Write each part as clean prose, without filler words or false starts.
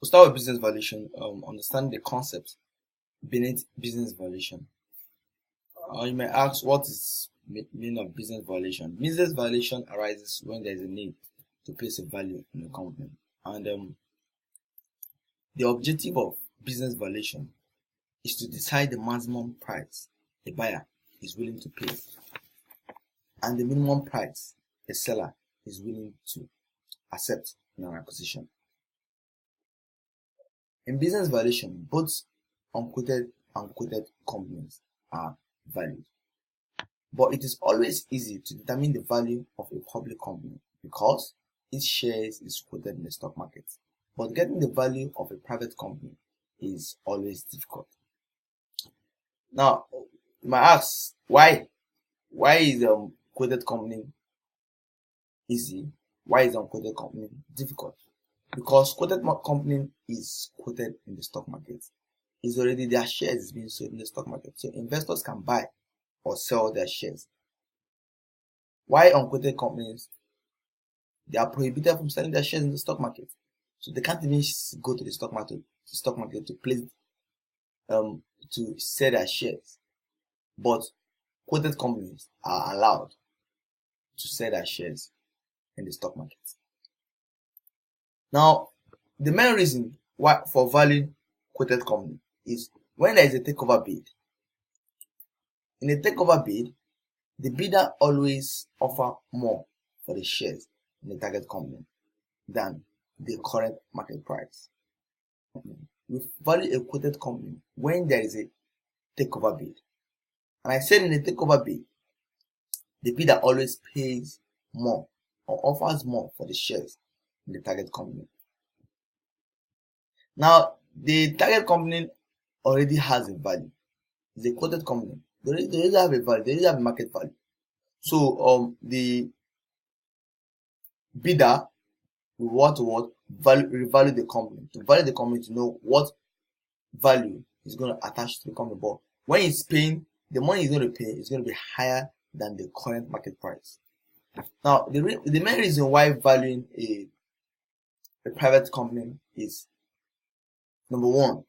We'll start with business valuation. Understand the concept beneath business valuation. You may ask, what is meaning of business valuation? Business valuation arises when there is a need to place a value in a company, and the objective of business valuation is to decide the maximum price a buyer is willing to pay and the minimum price a seller is willing to accept in an acquisition. In business valuation, both unquoted and quoted companies are valued. But it is always easy to determine the value of a public company because its shares is quoted in the stock market. But getting the value of a private company is always difficult. Now, you might ask, why is quoted company easy? Why is unquoted company difficult? Because quoted company is quoted in the stock market. It's already, their shares is being sold in the stock market. So investors can buy or sell their shares. Why unquoted companies? They are prohibited from selling their shares in the stock market. So they can't even go to the stock market to place to sell their shares. But quoted companies are allowed to sell their shares in the stock market. Now, the main reason why for valuing quoted company is when there is a takeover bid. In a takeover bid, the bidder always offer more for the shares in the target company than the current market price. We value a quoted company when there is a takeover bid. And I said in a takeover bid, the bidder always pays more or offers more for the shares in the target company. Now, the target company already has a value. It's a quoted company. They already have a value. They already have a market value. So, the bidder will revalue the company. To value the company, to know what value is going to attach to the company. But when it's paying, the money he's going to pay is going to be higher than the current market price. Now, the main reason why valuing a private company is, number one,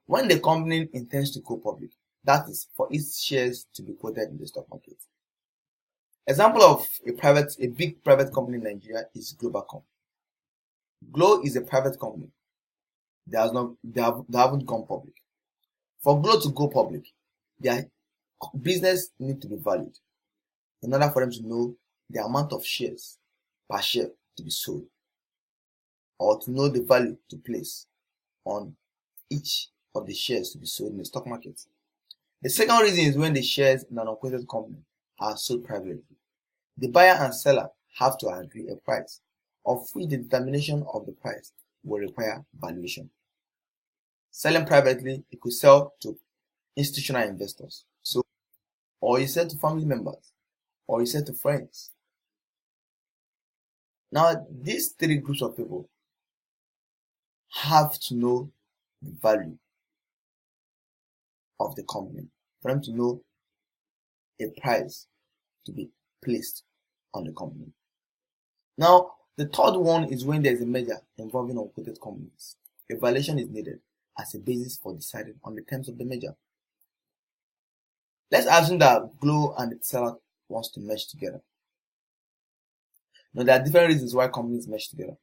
when the company intends to go public, that is for its shares to be quoted in the stock market. Example of a big private company in Nigeria is Globacom. Glo is a private company. They haven't gone public. For Glo to go public, their business need to be valued in order for them to know the amount of shares per share to be sold, or to know the value to place on each of the shares to be sold in the stock market. The second reason is when the shares in an unquoted company are sold privately. The buyer and seller have to agree a price, of which the determination of the price will require valuation. Selling privately, it could sell to institutional investors, or you sell to family members, or you sell to friends. Now, these three groups of people have to know the value of the company for them to know a price to be placed on the company. Now, the third one is when there is a merger involving unquoted companies. A valuation is needed as a basis for deciding on the terms of the merger. Let's assume that Glo and its seller wants to merge together. Now, there are different reasons why companies merge together.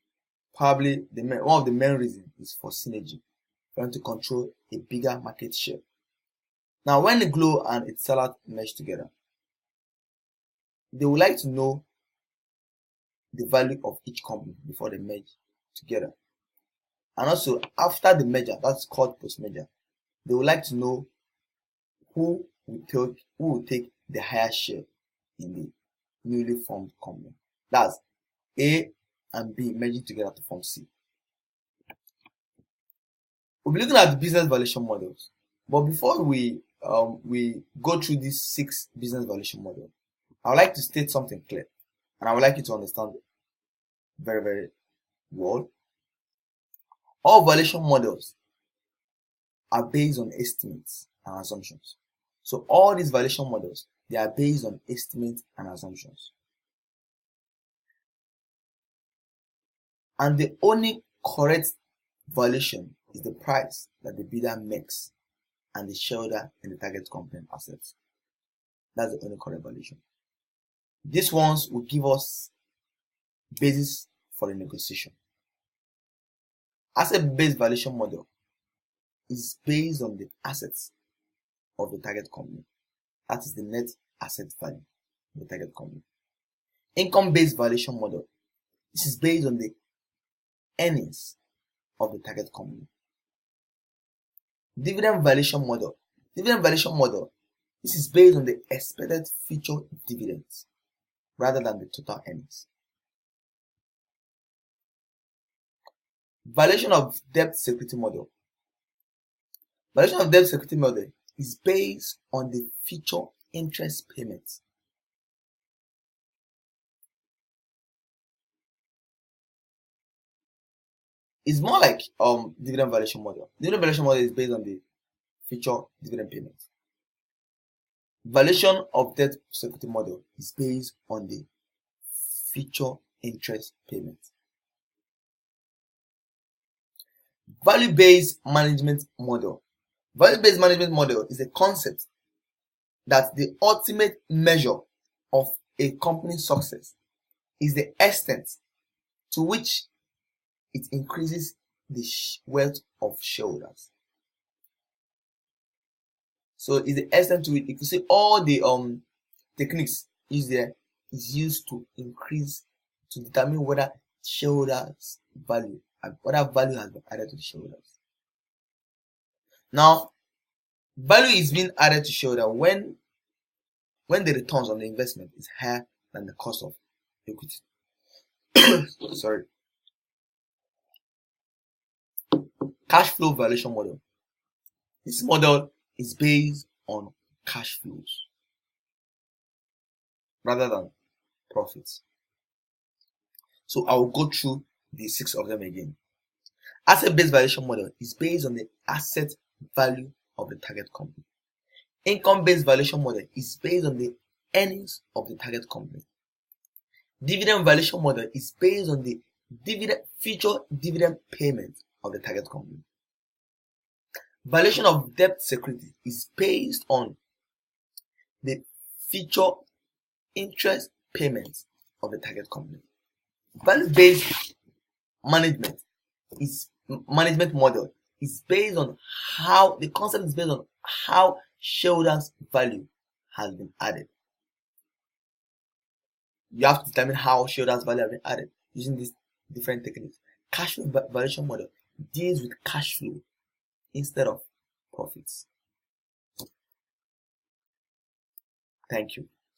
Probably one of the main reasons is for synergy, for them to control a bigger market share. Now, when the Glo and its seller merge together, they would like to know the value of each company before they merge together. And also, after the merger, that's called post-merger, they would like to know who will take the higher share in the newly formed company. That's A and B merging together to form C. We'll be looking at the business valuation models. But before we go through these 6 business valuation models, I would like to state something clear, and I would like you to understand it very, very well. All valuation models are based on estimates and assumptions. So all these valuation models, they are based on estimates and assumptions. And the only correct valuation is the price that the bidder makes and the shareholder in the target company accepts. That's the only correct valuation. These ones will give us basis for the negotiation. Asset-based valuation model is based on the assets of the target company. That is the net asset value of the target company. Income-based valuation model. This is based on the earnings of the target company. Dividend valuation model. Dividend valuation model. This is based on the expected future dividends rather than the total earnings. Valuation of debt security model. Valuation of debt security model is based on the future interest payments. It's more like dividend valuation model. Dividend valuation model is based on the future dividend payments. Valuation of debt security model is based on the future interest payments. Value-based management model. Value-based management model is a concept that the ultimate measure of a company's success is the extent to which it increases the wealth of shareholders. So it's the extent to it. If you see all the techniques used there is used to increase, to determine whether shareholders value and whether value has been added to the shareholders. Now, value is being added to shareholder when the returns on the investment is higher than the cost of equity. Sorry. Cash flow valuation model. This model is based on cash flows rather than profits. So I will go through the 6 of them again. Asset-based valuation model is based on the asset value of the target company. Income-based valuation model is based on the earnings of the target company. Dividend valuation model is based on the future dividend payment of the target company. Valuation of debt security is based on the future interest payments of the target company. Value-based management model is based on how the concept is based on how shareholders' value has been added. You have to determine how shareholders' value has been added using these different techniques. Cash flow valuation model deals with cash flow instead of profits. Thank you.